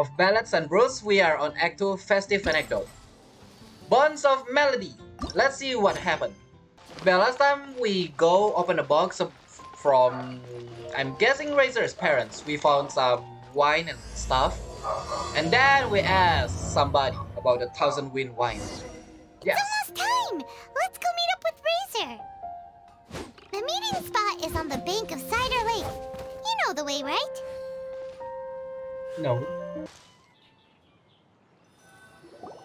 of Ballads and Brews. We are on Act 2 Festive Anecdote. Bonds of Melody. Let's see what happened. Well, last time we go open a box from, I'm guessing, Razor's parents. We found some wine and stuff. And then we asked somebody about the Thousand Wind wine. It's almost time! Let's go meet up with Razor. The meeting spot is on the bank of Cider Lake. You know the way, right? No.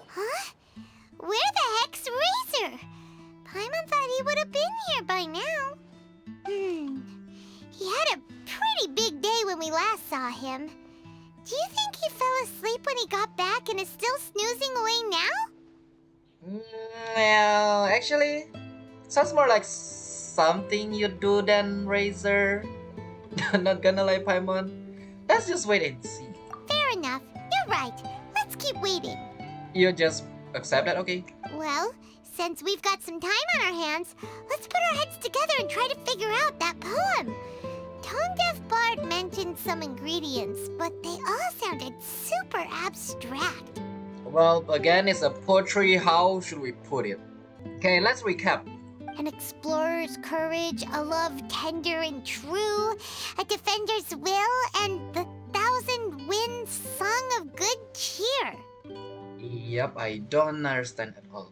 Huh? Where the heck's Razor? Paimon thought he would have been here by now. He had a pretty big day when we last saw him. Do you think he fell asleep when he got back and is still snoozing away now? Well, actually, sounds more like something you do than Razor. Not gonna lie, Paimon. Let's just wait and see. Fair enough. You're right. Let's keep waiting. You just accept that, okay? Well, since we've got some time on our hands, let's put our heads together and try to figure out that poem. Tone Deaf Bard mentioned some ingredients, but they all sounded super abstract. Well, again, it's a poetry. How should we put it? Okay, let's recap. An explorer's courage, a love tender and true, a defender's will, and the thousand winds song of good cheer. Yep, I don't understand at all.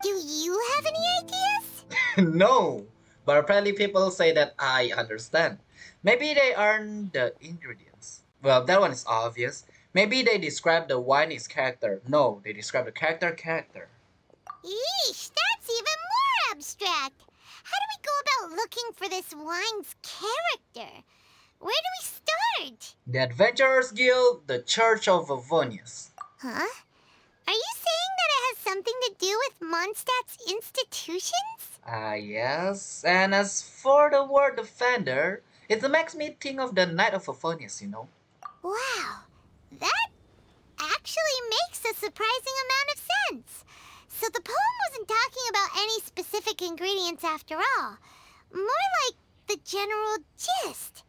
Do you have any ideas? No, but apparently people say that I understand. Maybe they aren't the ingredients. Well, that one is obvious. Maybe they describe the wine's character. No, they describe the character. Eesh, that's even more abstract. How do we go about looking for this wine's character? Where do we start? The Adventurers Guild, the Church of Avonius. Huh? Are you saying that it has something to do with Mondstadt's institutions? Yes. And as for the word defender, it makes me think of the Knight of Avonius, you know. Wow, that actually makes a surprising amount of sense. So the poem wasn't talking about any specific ingredients after all. More like the general gist.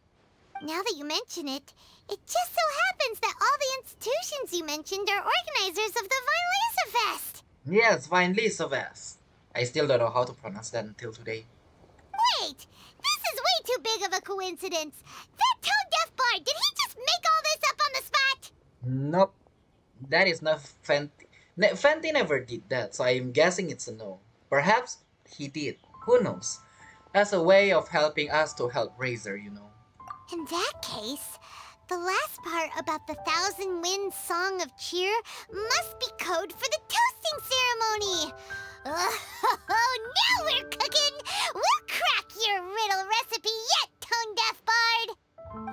Now that you mention it, it just so happens that all the institutions you mentioned are organizers of the Vine Laser Fest. Yes, Vine Lisovas. I still don't know how to pronounce that until today. Wait, this is way too big of a coincidence. That Tone Deaf Bard, did he just make all this up on the spot? Nope. That is not Fenty. Fenty never did that, so I'm guessing it's a no. Perhaps he did. Who knows? As a way of helping us to help Razor, you know. In that case, the last part about the Thousand Winds Song of Cheer must be code for the toasting ceremony. Now we're cooking! We'll crack your riddle recipe yet, Tone Deaf Bard!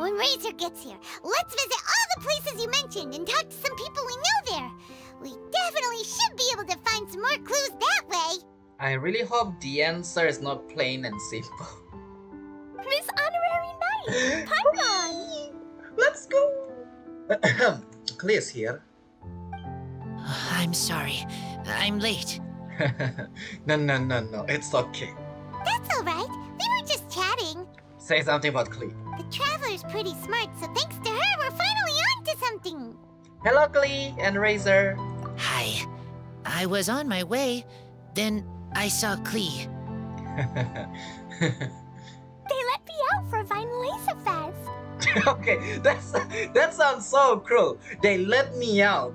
When Razor gets here, let's visit all the places you mentioned and talk to some people we know there. We definitely should be able to find some more clues that way. I really hope the answer is not plain and simple. Miss Honorary Knight, Paimon! Let's go! Clear's here. I'm sorry. I'm late. No. It's okay. That's all right. We were just chatting. Say something about Clee. The Traveler's pretty smart, so thanks to her, we're finally on to something. Hello, Clee and Razor. Hi. I was on my way. Then I saw Klee. They let me out for Vine Laser Fest. Okay, that sounds so cruel. They let me out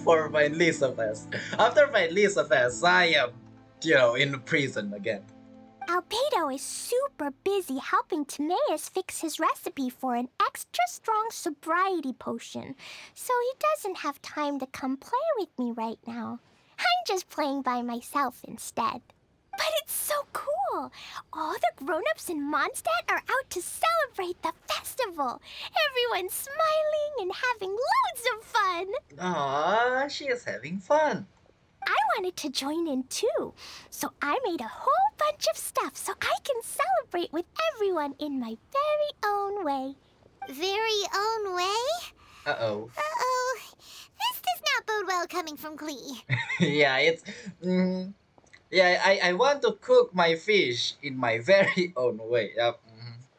for my Lisa Fest. After my Lisa Fest, I am, in prison again. Albedo is super busy helping Timaeus fix his recipe for an extra strong sobriety potion, so he doesn't have time to come play with me right now. I'm just playing by myself instead. But it's so cool! All the grown-ups in Mondstadt are out to celebrate the festival. Everyone's smiling and having loads of fun. Aww, she is having fun. I wanted to join in too, so I made a whole bunch of stuff so I can celebrate with everyone in my very own way. Very own way? Uh-oh. Uh-oh. This does not bode well coming from Klee. Yeah, it's... I want to cook my fish in my very own way.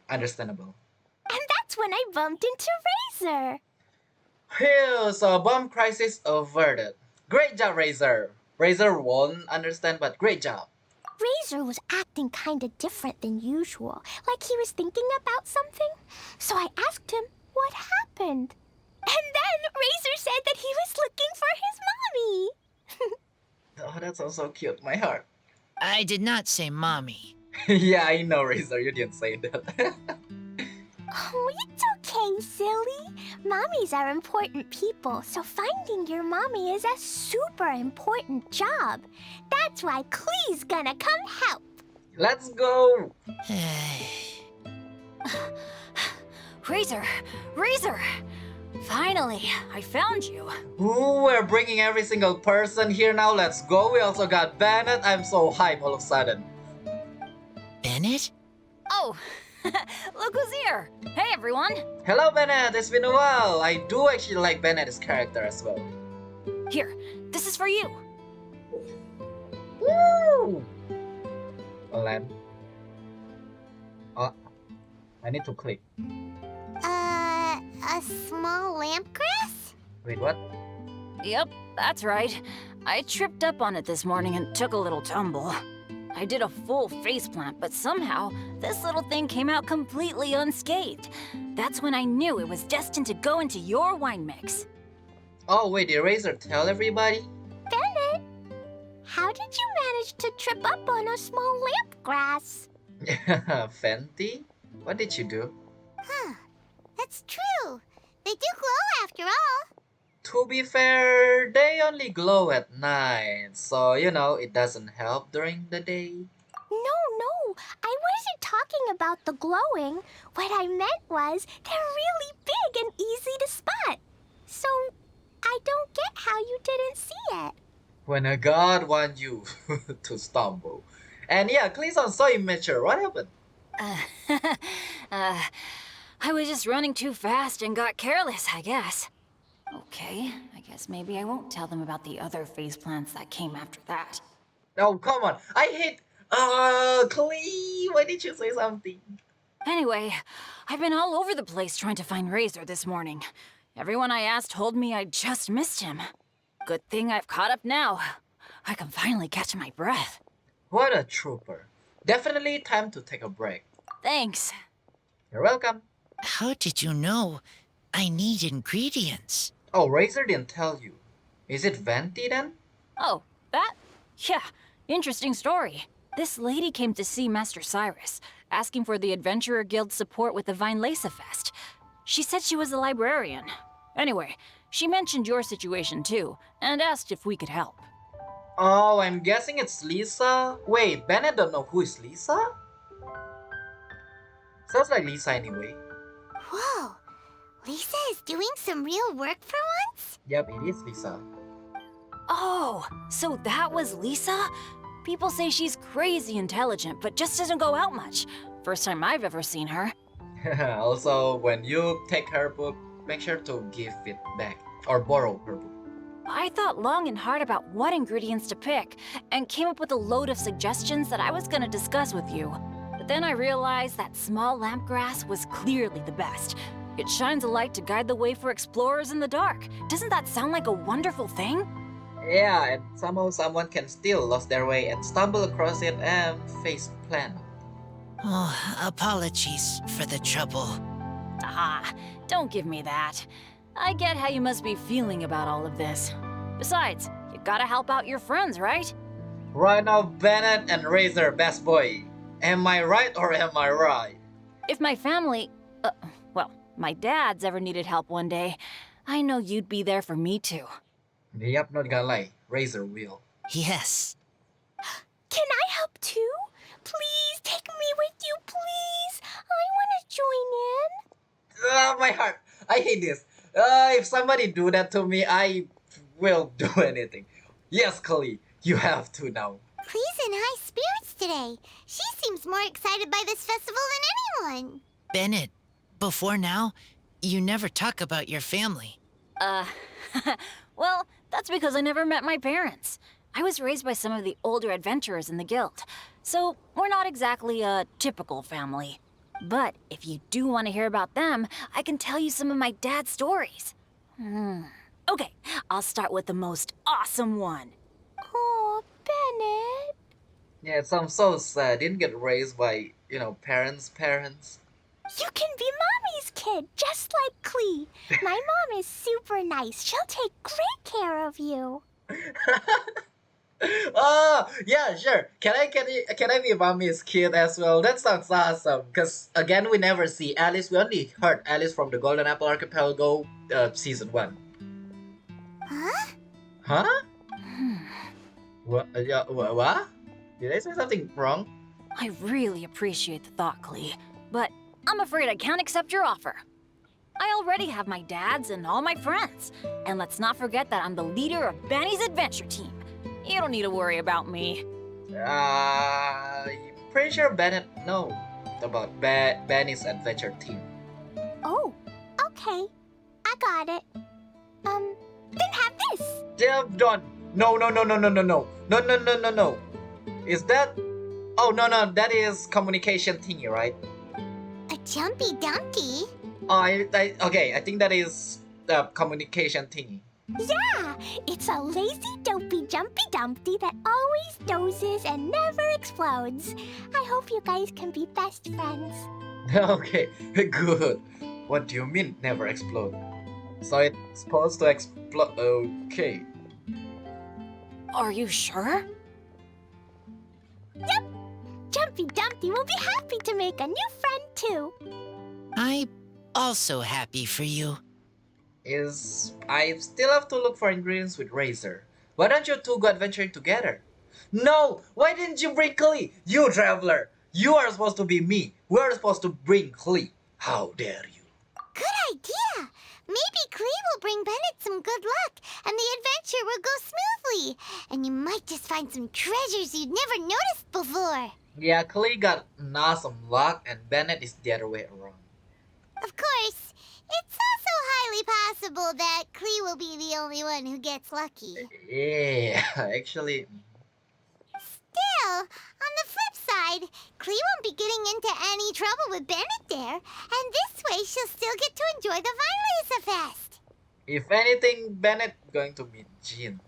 Understandable. And that's when I bumped into Razor. Phew, so bomb crisis averted. Great job, Razor. Razor won't understand, but great job. Razor was acting kinda different than usual, like he was thinking about something. So I asked him what happened. And then Razor said that he was looking for his mommy. Oh, that sounds so cute. My heart. I did not say mommy. Yeah, I know, Razor. You didn't say that. Oh, it's okay, silly. Mommies are important people, so finding your mommy is a super important job. That's why Klee's gonna come help. Let's go. Razor! Razor! Finally, I found you. Ooh, we're bringing every single person here now. Let's go. We also got Bennett. I'm so hyped all of a sudden. Bennett? Oh, look who's here. Hey, everyone. Hello, Bennett. It's been a while. I do actually like Bennett's character as well. Here, this is for you. Woo! A lamp. Oh, I need to click. A small lamp grass? Wait, what? Yep, that's right. I tripped up on it this morning and took a little tumble. I did a full faceplant, but somehow this little thing came out completely unscathed. That's when I knew it was destined to go into your wine mix. Oh, wait, did Razor tell everybody? Bennett, how did you manage to trip up on a small lamp grass? Fenty? What did you do? Huh. That's true. They do glow after all. To be fair, they only glow at night, so it doesn't help during the day. No, I wasn't talking about the glowing. What I meant was they're really big and easy to spot. So I don't get how you didn't see it. When a god wants you to stumble. And yeah, Clee sounds so immature. What happened? I was just running too fast and got careless, I guess. Okay, I guess maybe I won't tell them about the other faceplants that came after that. Oh, come on. I hate... Clee, why did you say something? Anyway, I've been all over the place trying to find Razor this morning. Everyone I asked told me I just missed him. Good thing I've caught up now. I can finally catch my breath. What a trooper. Definitely time to take a break. Thanks. You're welcome. How did you know I need ingredients? Oh, Razor didn't tell you. Is it Venti then? Oh, that? Yeah, interesting story. This lady came to see Master Cyrus, asking for the Adventurer Guild's support with the Vine Lace Fest. She said she was a librarian. Anyway, she mentioned your situation too, and asked if we could help. Oh, I'm guessing it's Lisa. Wait, Bennett don't know who is Lisa? Sounds like Lisa anyway. Whoa. Lisa is doing some real work for once? Yep, it is Lisa. Oh, so that was Lisa? People say she's crazy intelligent, but just doesn't go out much. First time I've ever seen her. Also, when you take her book, make sure to give it back or borrow her book. I thought long and hard about what ingredients to pick, and came up with a load of suggestions that I was gonna discuss with you. But then I realized that small lamp grass was clearly the best. It shines a light to guide the way for explorers in the dark. Doesn't that sound like a wonderful thing? Yeah, and somehow someone can still lose their way and stumble across it and face plant. Oh, apologies for the trouble. Ah, don't give me that. I get how you must be feeling about all of this. Besides, you gotta help out your friends, right? Right now, Bennett and Razor, best boy. Am I right or am I right? If my family, well, my dad's ever needed help one day, I know you'd be there for me too. Yep, not gonna lie. Razor will. Yes. Can I help too? Please take me with you, please. I want to join in. My heart. I hate this. If somebody do that to me, I will do anything. Yes, Kali, you have to now. Clee's in high spirits today. She seems more excited by this festival than anyone. Bennett, before now, you never talk about your family. Well, that's because I never met my parents. I was raised by some of the older adventurers in the guild, so we're not exactly a typical family. But if you do want to hear about them, I can tell you some of my dad's stories. Okay, I'll start with the most awesome one. Oh, Bennett. Yeah, it sounds so sad. Didn't get raised by, parents. You can be Mommy's kid, just like Klee. My mom is super nice. She'll take great care of you. Oh, yeah, sure. Can I be mommy's kid as well? That sounds awesome. Cause again, we never see Alice. We only heard Alice from the Golden Apple Archipelago, season 1. Huh? Huh? What? Yeah. What? Did I say something wrong? I really appreciate the thought, Klee, but I'm afraid I can't accept your offer. I already have my dads and all my friends. And let's not forget that I'm the leader of Benny's adventure team. You don't need to worry about me. Pretty sure Bennett know about Benny's adventure team. Oh, okay. I got it. Then have this. Damn, done. No. Is that? Oh no, that is communication thingy, right? A Jumpy Dumpty? Oh, okay. I think that is the communication thingy. Yeah, it's a lazy, dopey, jumpy dumpty that always dozes and never explodes. I hope you guys can be best friends. Okay, good. What do you mean never explode? So it's supposed to explode. Okay. Are you sure? Yep, Jumpy Dumpty will be happy to make a new friend too. I'm also happy for you. I still have to look for ingredients with Razor. Why don't you two go adventuring together? No! Why didn't you bring Klee? You traveler! You are supposed to be me. We're supposed to bring Klee. How dare you? Good idea! Maybe Klee will bring Bennett some good luck, and the adventure will go smoothly. And you might just find some treasures you'd never noticed before. Yeah, Klee got an awesome luck, and Bennett is the other way around. Of course, it's also highly possible that Klee will be the only one who gets lucky. Yeah, actually. Still, on the flip side, Klee won't be getting into any trouble with Bennett there, and this way she'll still get to enjoy the Vine Fest. If anything, Bennett going to meet Jean.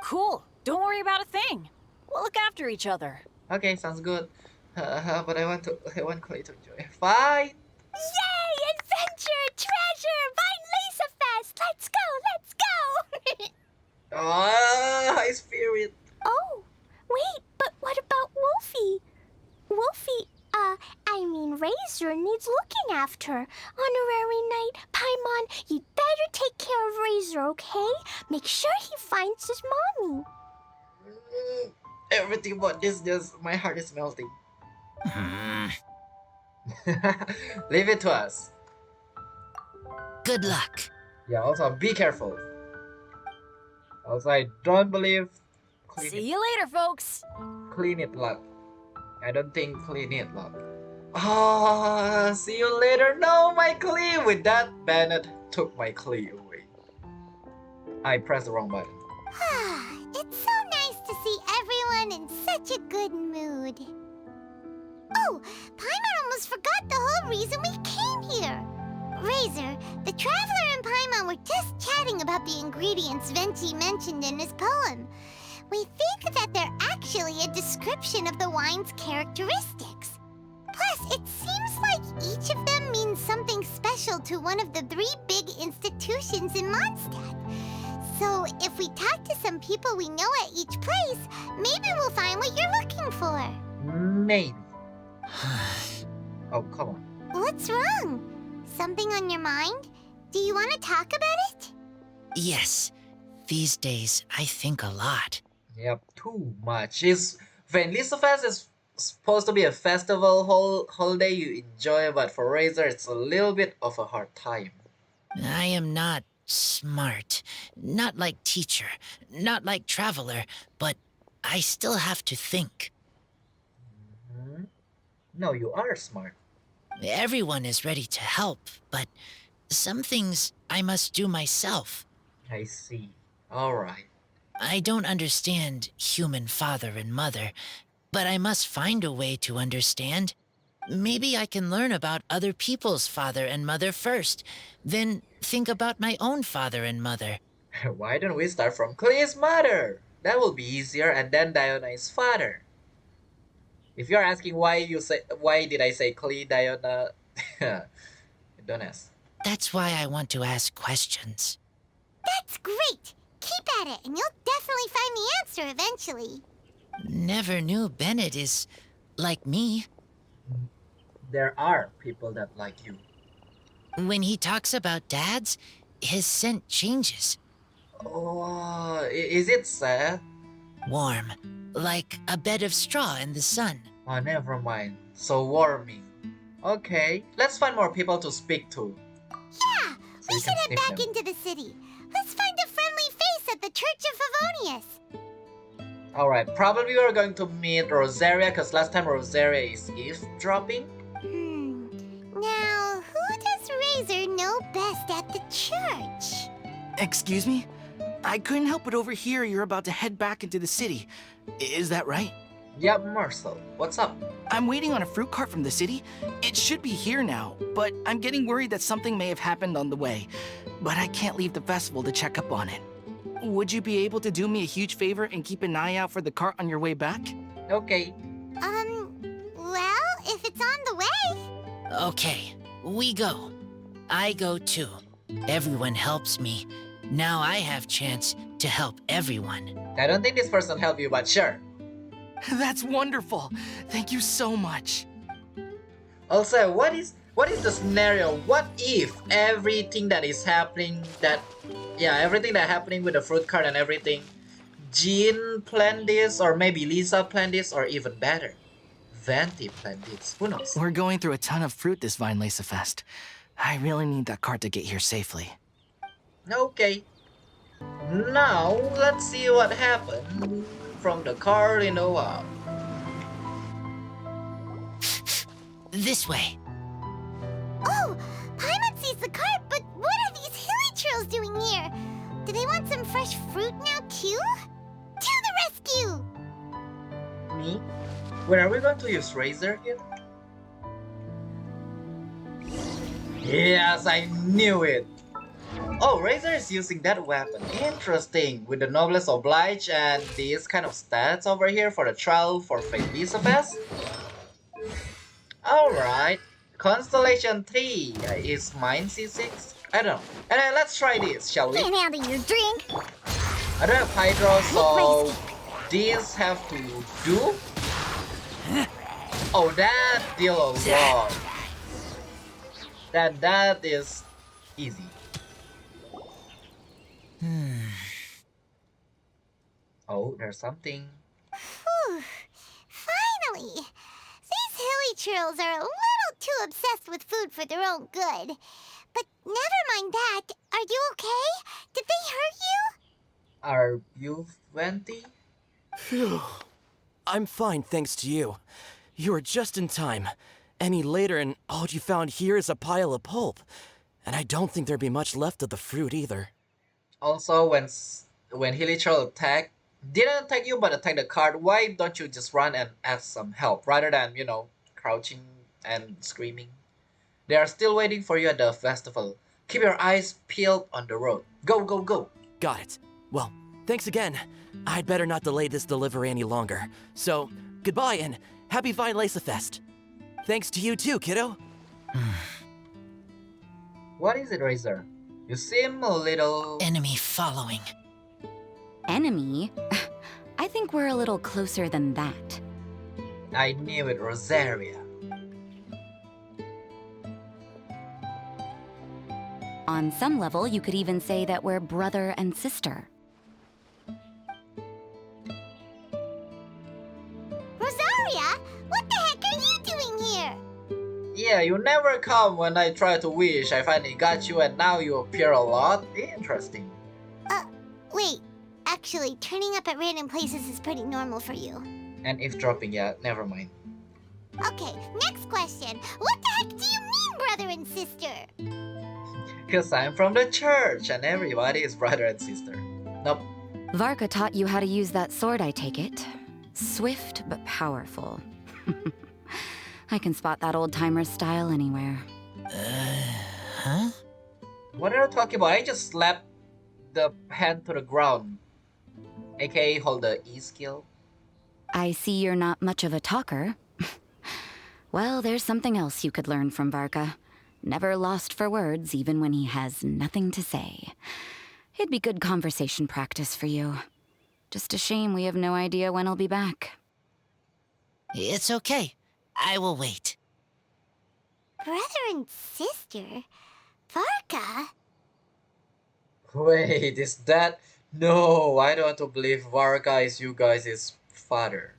Cool. Don't worry about a thing. We'll look after each other. Okay, sounds good. But I want Klee to enjoy. Fine. Yay! Adventure! Treasure! Vine Laser Fest! Let's go! Ah, high spirit. Oh, wait, but what about Wolfie? Wolfie, Razor needs looking after. Honorary Knight, Paimon, you'd better take care of Razor, okay? Make sure he finds his mommy. Everything about this, just my heart is melting. Leave it to us. Good luck. Yeah, also be careful. Also, I don't believe See you later, folks. clean it luck. I don't think clean it luck. Ah, see you later. No, my Klee. With that, Bennett took my Klee away. I pressed the wrong button. It's so nice to see everyone in such a good mood. Oh, Paimon almost forgot the whole reason we came here. Razor, the Traveler and Paimon were just chatting about the ingredients Venti mentioned in his poem. We think that they're actually a description of the wine's characteristics. Plus, it seems like each of them means something special to one of the 3 big institutions in Mondstadt. So, if we talk to some people we know at each place, maybe we'll find what you're looking for. Maybe. Oh, come on. What's wrong? Something on your mind? Do you want to talk about it? Yes, these days I think a lot. Yep, too much. Fest is supposed to be a festival holiday you enjoy, but for Razor it's a little bit of a hard time. I am not smart, not like teacher, not like traveler, but I still have to think. Hmm? No, you are smart. Everyone is ready to help, but some things I must do myself. I see. Alright. I don't understand human father and mother, but I must find a way to understand. Maybe I can learn about other people's father and mother first, then think about my own father and mother. Why don't we start from Klee's mother? That will be easier, and then Diana's father. If you're asking why did I say Klee, Diana, don't ask. That's why I want to ask questions. That's great! Keep at it, and you'll definitely find the answer eventually. Never knew Bennett is like me. There are people that like you. When he talks about dads, his scent changes. Oh, is it sad? Warm, like a bed of straw in the sun. Oh, never mind. So warming. Okay, let's find more people to speak to. Yeah, So we you should can head sniff back them. into the city. Let's find a friendly face at the Church of Favonius. Alright, probably we're going to meet Rosaria because last time Rosaria is eavesdropping. Now, who does Razor know best at the church? Excuse me? I couldn't help but overhear you're about to head back into the city. Is that right? Yep, Marcel. What's up? I'm waiting on a fruit cart from the city. It should be here now, but I'm getting worried that something may have happened on the way. But I can't leave the festival to check up on it. Would you be able to do me a huge favor and keep an eye out for the cart on your way back? Okay. Well, if it's on the way. Okay, we go. I go too. Everyone helps me. Now I have chance to help everyone. I don't think this person helped you, but sure. That's wonderful. Thank you so much. Also, what is the scenario? What if everything that is happening everything that happening with the fruit cart and everything, Jean planned this, or maybe Lisa planned this, or even better, Venti planned this. Who knows? We're going through a ton of fruit this Vine Lace Fest. I really need that cart to get here safely. Okay. Now let's see what happened from the cart in a while. This way. Oh, Paimon sees the cart, but what are these hilly trails doing here? Do they want some fresh fruit now too? To the rescue! Me? When are we going to use Razor here? Yes, I knew it! Oh, Razor is using that weapon. Interesting. With the Noblesse Oblige and these kind of stats over here for the trial for Fate Elizabeth. Alright. Constellation 3 is mine C6? I don't know. And then let's try this, shall we? Can't handle your drink. I don't have Hydro, so these have to do. Oh, that deal a lot. That is easy. Oh, there's something. Whew. Finally! These hilly trails are a little too obsessed with food for their own good. But never mind that. Are you okay? Did they hurt you? Are you 20? Phew. I'm fine, thanks to you. You were just in time. Any later and all you found here is a pile of pulp. And I don't think there'd be much left of the fruit either. Also, when Hilichurl didn't attack you but attack the cart, why don't you just run and ask some help rather than, crouching and screaming? They are still waiting for you at the festival. Keep your eyes peeled on the road. Go, go, go! Got it. Well, thanks again. I'd better not delay this delivery any longer. So, goodbye and happy Vine Lace Fest. Thanks to you too, kiddo. What is it, Razor? You seem a little... Enemy following. Enemy? I think we're a little closer than that. I knew it, Rosaria. On some level, you could even say that we're brother and sister. Rosaria? What the heck are you doing here? Yeah, you never come when I try to wish. I finally got you and now you appear a lot. Interesting. Wait. Actually, turning up at random places is pretty normal for you. And eavesdropping, yeah, never mind. Okay, next question. What the heck do you mean, brother and sister? Because I'm from the church and everybody is brother and sister. Nope. Varka taught you how to use that sword, I take it. Swift but powerful. I can spot that old-timer's style anywhere. Huh? What are you talking about? I just slapped the hand to the ground, aka hold the E skill. I see you're not much of a talker. Well, there's something else you could learn from Varka. Never lost for words, even when he has nothing to say. It'd be good conversation practice for you. Just a shame we have no idea when he'll be back. It's okay. I will wait. Brother and sister? Varka? Wait, is that? No, I don't want to believe Varka is you guys' father.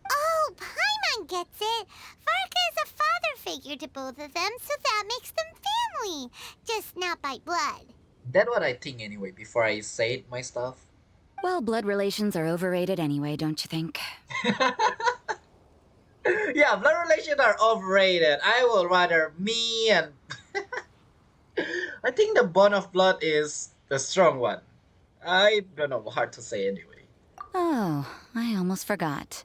Oh, Paimon gets it. Varka is a father figure to both of them, so that makes them family. Just not by blood. That's what I think anyway, before I say my stuff. Well, blood relations are overrated anyway, don't you think? Yeah, blood relations are overrated. I will rather me and... I think the bond of blood is the strong one. I don't know, hard to say anyway. Oh, I almost forgot.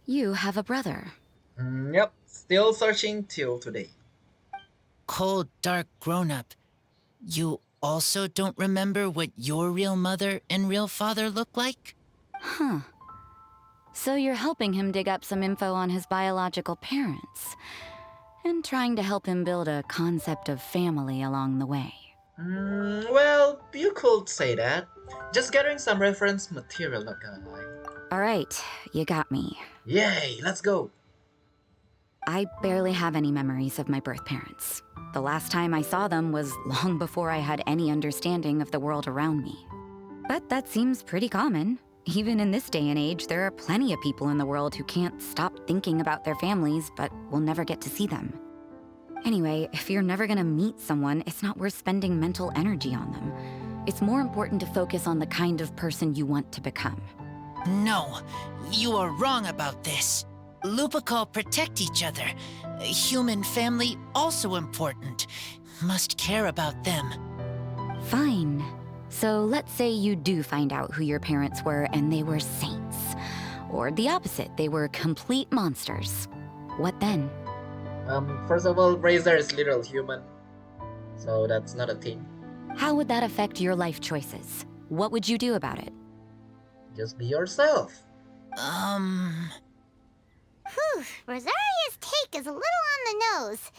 You have a brother. Yep, still searching till today. Cold, dark grown-up. You also don't remember what your real mother and real father look like? Huh. So you're helping him dig up some info on his biological parents, and trying to help him build a concept of family along the way. Well, you could say that. Just gathering some reference material, not gonna lie. All right, you got me. Yay, let's go. I barely have any memories of my birth parents. The last time I saw them was long before I had any understanding of the world around me. But that seems pretty common. Even in this day and age, there are plenty of people in the world who can't stop thinking about their families, but will never get to see them. Anyway, if you're never gonna meet someone, it's not worth spending mental energy on them. It's more important to focus on the kind of person you want to become. No, you are wrong about this. Lupical protect each other. Human family also important. Must care about them. Fine. So let's say you do find out who your parents were and they were saints. Or the opposite, they were complete monsters. What then? First of all, Razor is literal human. So that's not a thing. How would that affect your life choices? What would you do about it? Just be yourself. Whew, Rosaria's take is a little on the nose.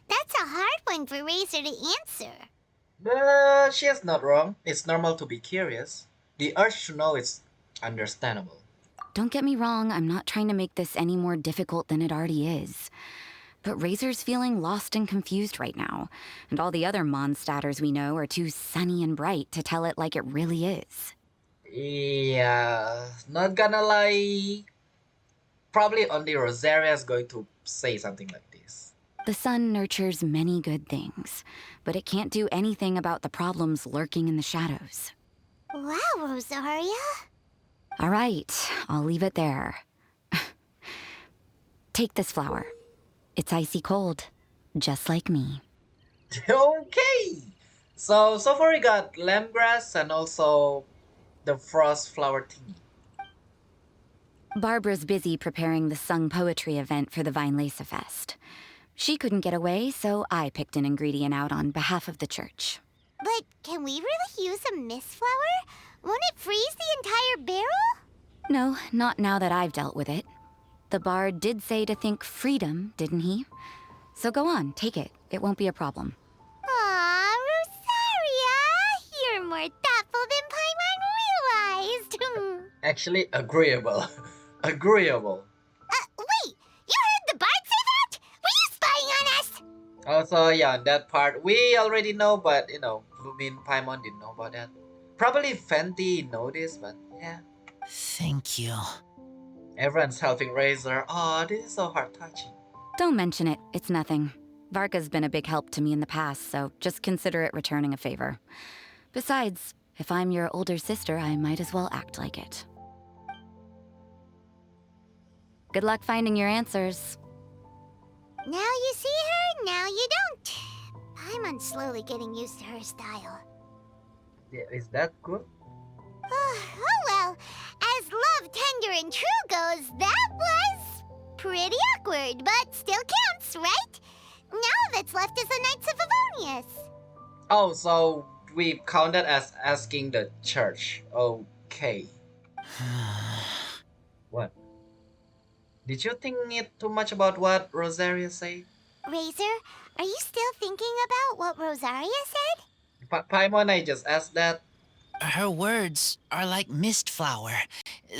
That's a hard one for Razor to answer. But she is not wrong. It's normal to be curious. The urge to know is understandable. Don't get me wrong, I'm not trying to make this any more difficult than it already is. But Razor's feeling lost and confused right now, and all the other Mondstadters we know are too sunny and bright to tell it like it really is. Yeah, not gonna lie. Probably only Rosaria is going to say something like this. The sun nurtures many good things, but it can't do anything about the problems lurking in the shadows. Wow, Rosaria. All right, I'll leave it there. Take this flower. It's icy cold, just like me. Okay! So far we got lemongrass and also the frost flower thingy. Barbara's busy preparing the sung poetry event for the Vinelesa Fest. She couldn't get away, so I picked an ingredient out on behalf of the church. But can we really use a mist flower? Won't it freeze the entire barrel? No, not now that I've dealt with it. The bard did say to think freedom, didn't he? So go on, take it. It won't be a problem. Aw, Rosaria! You're more thoughtful than Paimon realized. Actually, agreeable. Agreeable. Wait! You heard the bard say that? Were you spying on us? Also, yeah, that part we already know, but you know, Lumin Paimon didn't know about that. Probably Fenty noticed, but yeah. Thank you. Everyone's helping Razor. Oh, this is so heart-touching. Don't mention it. It's nothing. Varka's been a big help to me in the past, so just consider it returning a favor. Besides, if I'm your older sister, I might as well act like it. Good luck finding your answers. Now you see her, now you don't. Paimon's slowly getting used to her style. Yeah, is that good? Oh well, as love, tender, and true goes, that was... Pretty awkward, but still counts, right? Now all that's left is the Knights of Favonius. Oh, so we count that as asking the church. Okay. What? Did you think too much about what Rosaria said? Razor, are you still thinking about what Rosaria said? Paimon, I just asked that. Her words are like mist flower.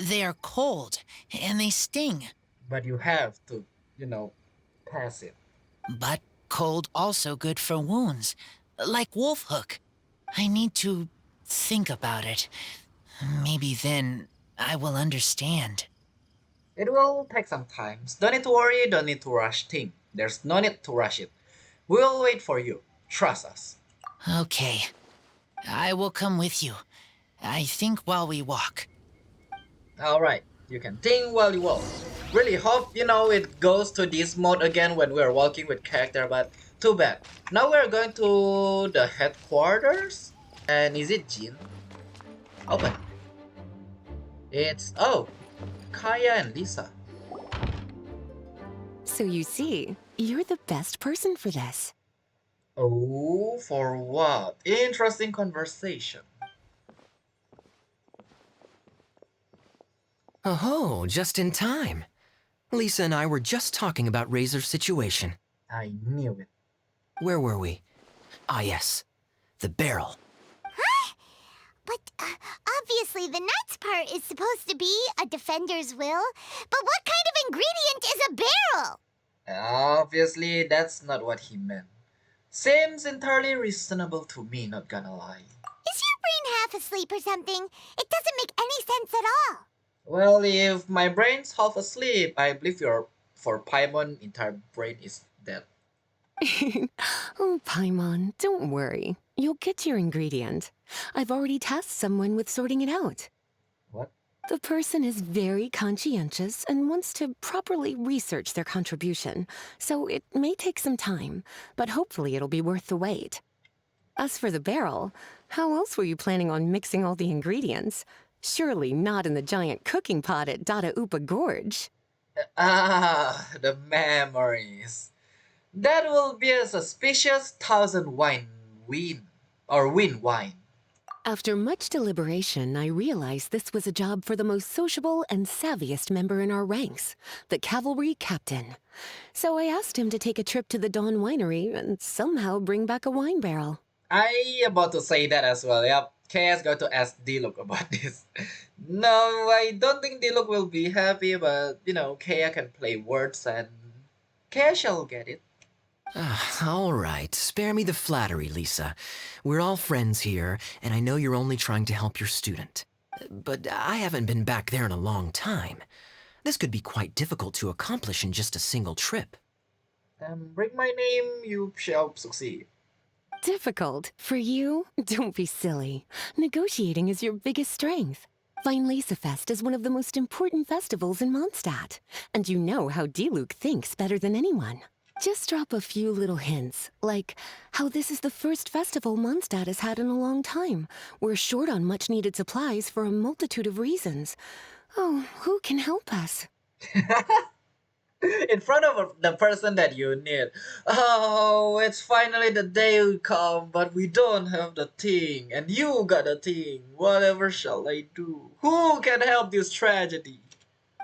They are cold, and they sting. But you have to, you know, pass it. But cold also good for wounds, like Wolfhook. I need to think about it. Maybe then I will understand. It will take some time. Don't need to worry, don't need to rush things. There's no need to rush it. We'll wait for you. Trust us. Okay. I will come with you. I think while we walk. Alright, you can think while you walk. Really hope, it goes to this mode again when we're walking with character, but too bad. Now we're going to the headquarters? And is it Jin? Open. It's, Kaya and Lisa. So you see, you're the best person for this. Oh, for what? Interesting conversation. Oh, just in time. Lisa and I were just talking about Razor's situation. I knew it. Where were we? Ah, yes. The barrel. But obviously the Knight's part is supposed to be a defender's will. But what kind of ingredient is a barrel? Obviously, that's not what he meant. Seems entirely reasonable to me, not gonna lie. Is your brain half asleep or something? It doesn't make any sense at all. Well, if my brain's half asleep, I believe for Paimon, entire brain is dead. Oh, Paimon, don't worry. You'll get your ingredient. I've already tasked someone with sorting it out. What? The person is very conscientious and wants to properly research their contribution, so it may take some time, but hopefully it'll be worth the wait. As for the barrel, how else were you planning on mixing all the ingredients? Surely not in the giant cooking pot at Dada Upa Gorge. Ah, the memories. That will be a suspicious thousand wine wine. After much deliberation, I realized this was a job for the most sociable and savviest member in our ranks, the cavalry captain. So I asked him to take a trip to the Dawn Winery and somehow bring back a wine barrel. I about to say that as well. Yep. Kaya's going to ask Diluc about this. No, I don't think Diluc will be happy, but Kaya can play words and Kaya shall get it. All right, spare me the flattery, Lisa. We're all friends here, and I know you're only trying to help your student. But I haven't been back there in a long time. This could be quite difficult to accomplish in just a single trip. Bring my name, you shall succeed. Difficult? For you? Don't be silly. Negotiating is your biggest strength. Lisa Fest is one of the most important festivals in Mondstadt, and you know how Diluc thinks better than anyone. Just drop a few little hints, like how this is the first festival Mondstadt has had in a long time. We're short on much-needed supplies for a multitude of reasons. Oh, who can help us? In front of the person that you need. Oh, it's finally the day will come, but we don't have the thing, and you got the thing. Whatever shall I do? Who can help this tragedy?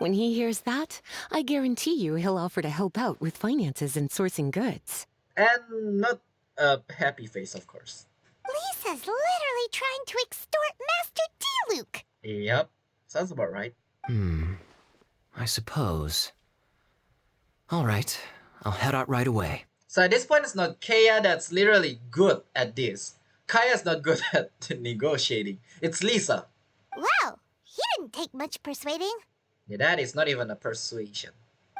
When he hears that, I guarantee you he'll offer to help out with finances and sourcing goods. And not a happy face, of course. Lisa's literally trying to extort Master Diluc. Yep, sounds about right. I suppose. All right, I'll head out right away. So at this point, it's not Kaya that's literally good at this. Kaya's not good at negotiating. It's Lisa. Wow, he didn't take much persuading. Yeah, that is not even a persuasion.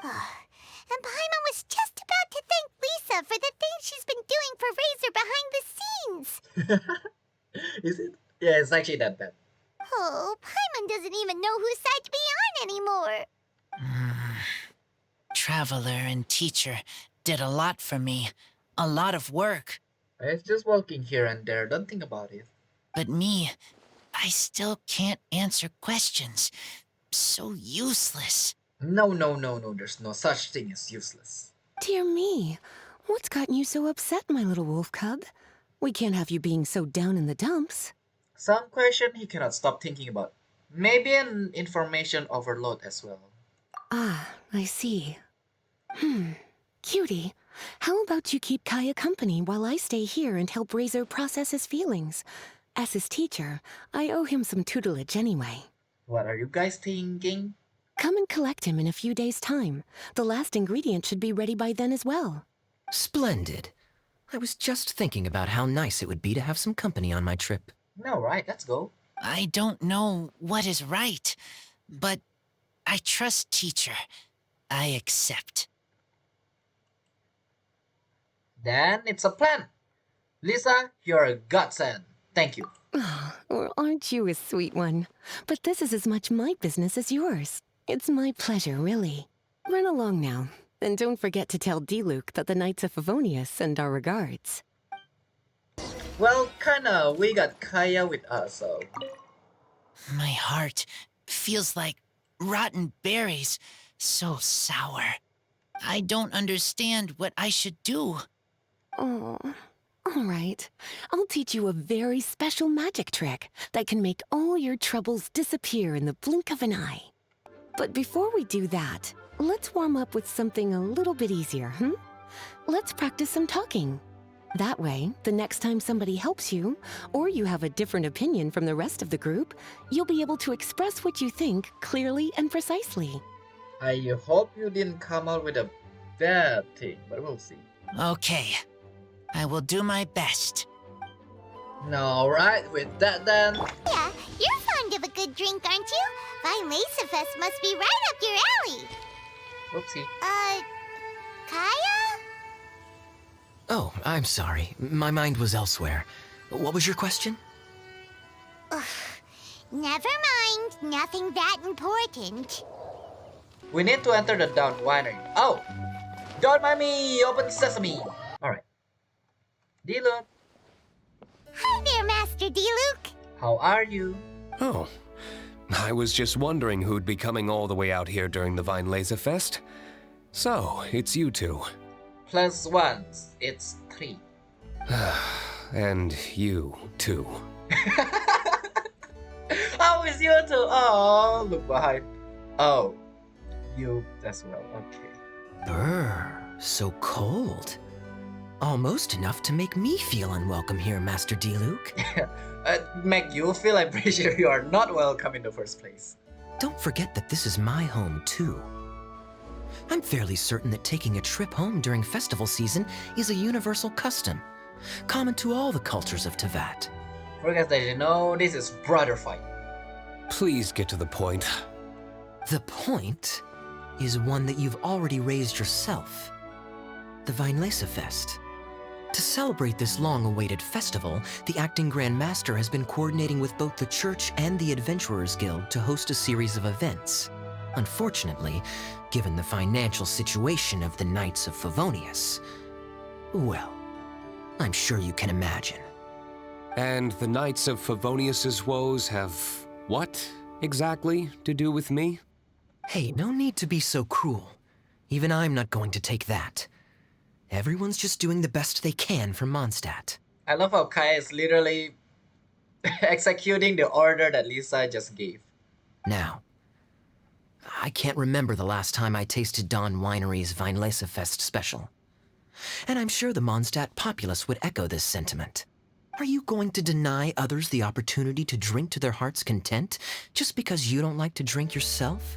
And Paimon was just about to thank Lisa for the things she's been doing for Razor behind the scenes. Is it? Yeah, it's actually that bad. Oh, Paimon doesn't even know whose side to be on anymore. Traveler and teacher did a lot for me. A lot of work. It's just walking here and there. Don't think about it. But me, I still can't answer questions. So useless. No, no, no, no, there's no such thing as useless. Dear me, what's gotten you so upset, my little wolf cub? We can't have you being so down in the dumps. Some question he cannot stop thinking about. Maybe an information overload as well. Ah, I see. Cutie, how about you keep Kaya company while I stay here and help Razor process his feelings? As his teacher, I owe him some tutelage anyway. What are you guys thinking? Come and collect him in a few days' time. The last ingredient should be ready by then as well. Splendid. I was just thinking about how nice it would be to have some company on my trip. No, right, let's go. I don't know what is right, but I trust teacher. I accept. Then it's a plan. Lisa, you're a godsend. Thank you. Or aren't you a sweet one? But this is as much my business as yours. It's my pleasure, really. Run along now, and don't forget to tell D-Luke that the Knights of Favonius send our regards. Well, kinda, we got Kaya with us, so... My heart feels like rotten berries, so sour. I don't understand what I should do. Oh, all right. I'll teach you a very special magic trick that can make all your troubles disappear in the blink of an eye. But before we do that, let's warm up with something a little bit easier, Let's practice some talking. That way, the next time somebody helps you, or you have a different opinion from the rest of the group, you'll be able to express what you think clearly and precisely. I hope you didn't come out with a bad thing, but we'll see. Okay, I will do my best. Alright, with that then... Yeah, you're fond of a good drink, aren't you? Fine Laser Fest must be right up your alley. Oopsie. Kaya? Oh, I'm sorry. My mind was elsewhere. What was your question? Never mind, nothing that important. We need to enter the Down Winery. Oh! Don't mind me! Open sesame! Alright. D-Luke, Hi there, Master D-Luke. how are you? Oh, I was just wondering who'd be coming all the way out here during the Vine Laser Fest. So, it's you two. Plus ones, it's 3. And you, too. How is you too? Oh, look behind. Oh, you as well. Okay. Brr, so cold. Almost enough to make me feel unwelcome here, Master D-Luke. Make you feel I'm pretty sure you are not welcome in the first place. Don't forget that this is my home, too. I'm fairly certain that taking a trip home during festival season is a universal custom, common to all the cultures of Teyvat. For you guys that you know, this is brother fight. Please get to the point. The point is one that you've already raised yourself. The Vinelesa Fest. To celebrate this long-awaited festival, the Acting Grand Master has been coordinating with both the Church and the Adventurers Guild to host a series of events. Unfortunately, given the financial situation of the Knights of Favonius, well, I'm sure you can imagine. And the Knights of Favonius's woes have what, exactly, to do with me? Hey, no need to be so cruel. Even I'm not going to take that. Everyone's just doing the best they can for Mondstadt. I love how Kai is literally executing the order that Lisa just gave. Now, I can't remember the last time I tasted Dawn Winery's Vinelesa Fest special. And I'm sure the Mondstadt populace would echo this sentiment. Are you going to deny others the opportunity to drink to their heart's content just because you don't like to drink yourself?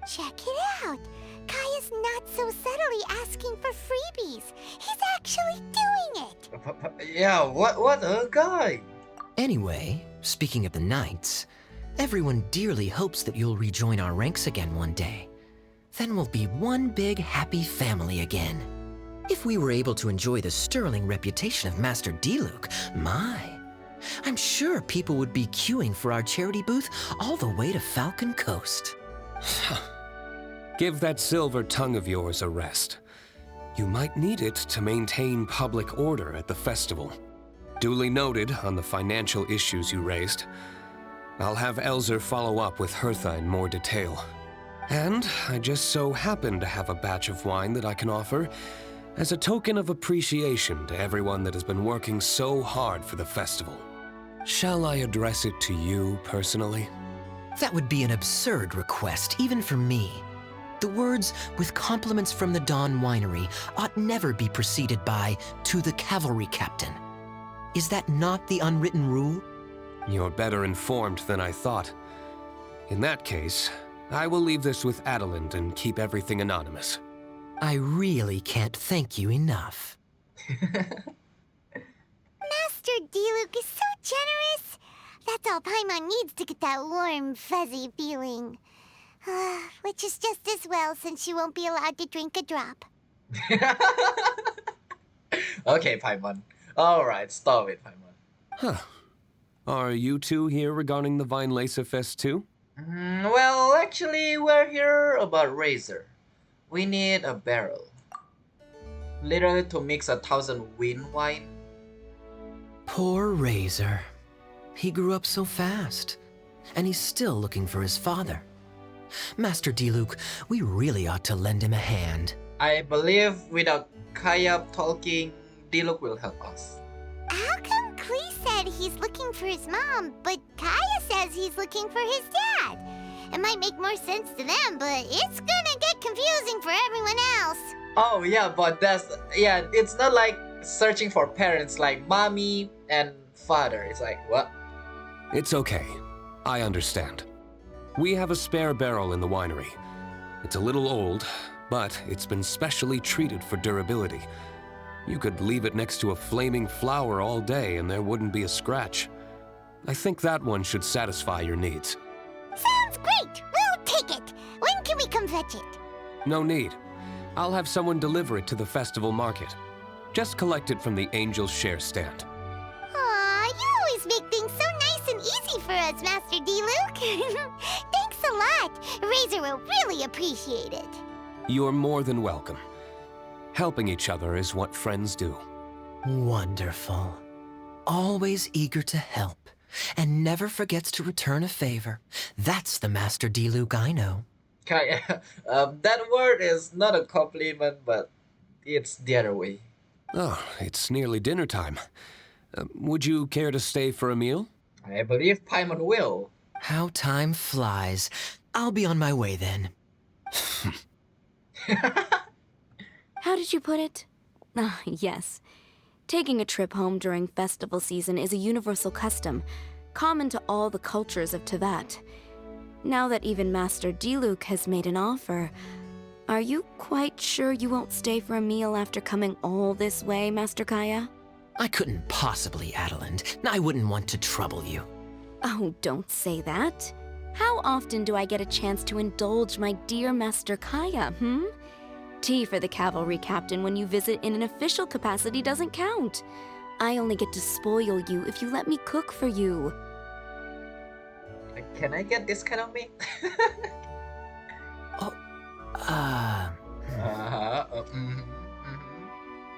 Check it out. Kaya's not so subtly asking for freebies. He's actually doing it. Yeah, what a guy. Anyway, speaking of the Knights, everyone dearly hopes that you'll rejoin our ranks again one day. Then we'll be one big happy family again. If we were able to enjoy the sterling reputation of Master D-Luke, I'm sure people would be queuing for our charity booth all the way to Falcon Coast. Give that silver tongue of yours a rest. You might need it to maintain public order at the festival. Duly noted on the financial issues you raised. I'll have Elzer follow up with Hertha in more detail. And I just so happen to have a batch of wine that I can offer as a token of appreciation to everyone that has been working so hard for the festival. Shall I address it to you personally? That would be an absurd request, even for me. The words, with compliments from the Dawn Winery, ought never be preceded by, to the cavalry captain. Is that not the unwritten rule? You're better informed than I thought. In that case, I will leave this with Adeland and keep everything anonymous. I really can't thank you enough. Master Diluc is so generous. That's all Paimon needs to get that warm, fuzzy feeling. Which is just as well since she won't be allowed to drink a drop. Okay, Paimon. Alright, stop it, Paimon. Huh. Are you two here regarding the Weinlese Fest too? Well, actually, we're here about Razor. We need a barrel. Literally to mix 1,000 wind wine. Poor Razor. He grew up so fast, and he's still looking for his father. Master Diluc, we really ought to lend him a hand. I believe without Kaya talking, Diluc will help us. How come Klee said he's looking for his mom, but Kaya says he's looking for his dad? It might make more sense to them, but it's gonna get confusing for everyone else. Oh yeah, but it's not like searching for parents like mommy and father. It's like, what? It's okay. I understand. We have a spare barrel in the winery. It's a little old, but it's been specially treated for durability. You could leave it next to a flaming flower all day and there wouldn't be a scratch. I think that one should satisfy your needs. Sounds great! We'll take it! When can we come fetch it? No need. I'll have someone deliver it to the festival market. Just collect it from the Angel's Share stand. Aw, you always make things so nice and easy for us, Master Diluc. Thanks a lot. Razor will really appreciate it. You're more than welcome. Helping each other is what friends do. Wonderful. Always eager to help, and never forgets to return a favor. That's the Master Diluc I know. Kaya, that word is not a compliment, but it's the other way. Oh, it's nearly dinner time. Would you care to stay for a meal? I believe Paimon will. How time flies. I'll be on my way then. How did you put it? Ah, yes. Taking a trip home during festival season is a universal custom, common to all the cultures of Teyvat. Now that even Master Diluc has made an offer, are you quite sure you won't stay for a meal after coming all this way, Master Kaya? I couldn't possibly, Adeland. I wouldn't want to trouble you. Oh, don't say that. How often do I get a chance to indulge my dear Master Kaya, Tea for the cavalry captain when you visit in an official capacity doesn't count. I only get to spoil you if you let me cook for you. Can I get this kind of meat?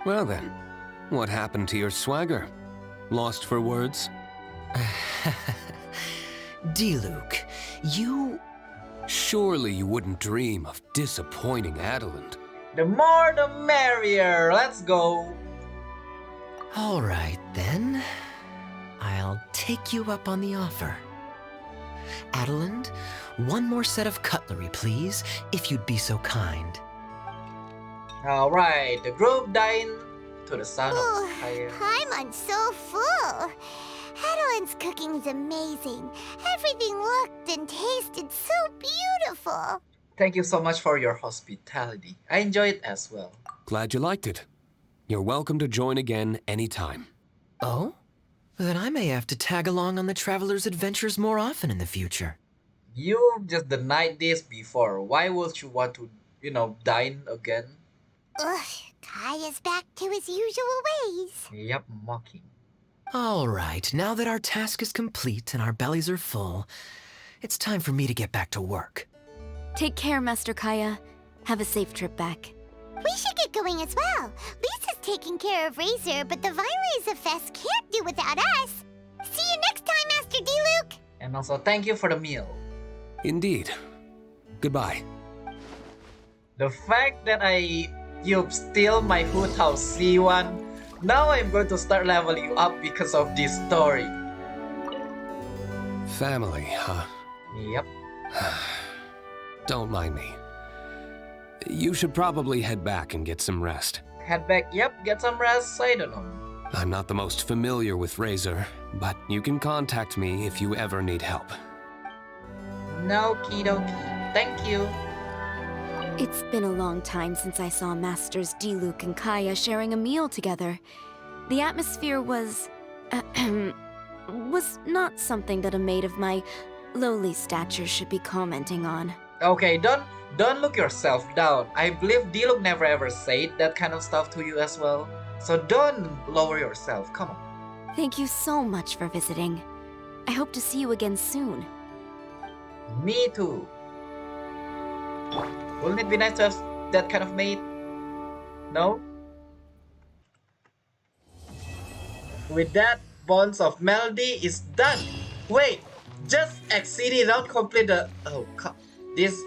Well then, what happened to your swagger? Lost for words? Diluc, you... Surely you wouldn't dream of disappointing Adeland. The more the merrier. Let's go. All right, then. I'll take you up on the offer. Adeland, one more set of cutlery, please, if you'd be so kind. Alright, the group dine to the sound Ooh, of fire. Paimon's so full. Adeland's cooking's amazing. Everything looked and tasted so beautiful. Thank you so much for your hospitality. I enjoyed it as well. Glad you liked it. You're welcome to join again anytime. Oh? Then I may have to tag along on the Traveler's adventures more often in the future. You just denied this before. Why would you want to, dine again? Ugh, Kaya's back to his usual ways. Yep, mocking. All right, now that our task is complete and our bellies are full, it's time for me to get back to work. Take care, Master Kaya. Have a safe trip back. We should get going as well. Lisa's taking care of Razor, but the Weinlese Fest can't do without us. See you next time, Master Diluc. And also, thank you for the meal. Indeed. Goodbye. The fact that you steal my Hoot House C1, now I'm going to start leveling you up because of this story. Family, huh? Yep. Don't mind me. You should probably head back and get some rest. Head back, yep, get some rest, I don't know. I'm not the most familiar with Razor, but you can contact me if you ever need help. Okie dokie, thank you. It's been a long time since I saw Masters Diluc and Kaya sharing a meal together. The atmosphere was... was not something that a maid of my lowly stature should be commenting on. Okay, don't look yourself down. I believe Diluc never ever said that kind of stuff to you as well. So don't lower yourself, come on. Thank you so much for visiting. I hope to see you again soon. Me too. Wouldn't it be nice to have that kind of maid? No? With that, Bonds of Melody is done. Wait, just exceed it out, complete the... Oh, this...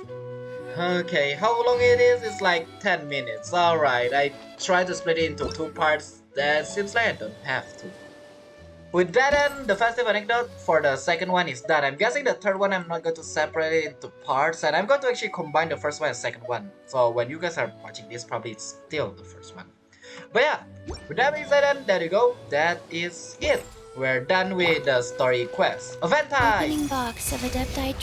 Okay, how long it is? It's like 10 minutes. Alright, I tried to split it into 2 parts. That seems like I don't have to. With that end, the festive anecdote for the second one is done. I'm guessing the third one I'm not going to separate it into parts, and I'm going to actually combine the first one and second one. So when you guys are watching this, probably it's still the first one. But yeah, with that being said, then there you go. That is it. We're done with the story quest. Event time! Opening box of Adepti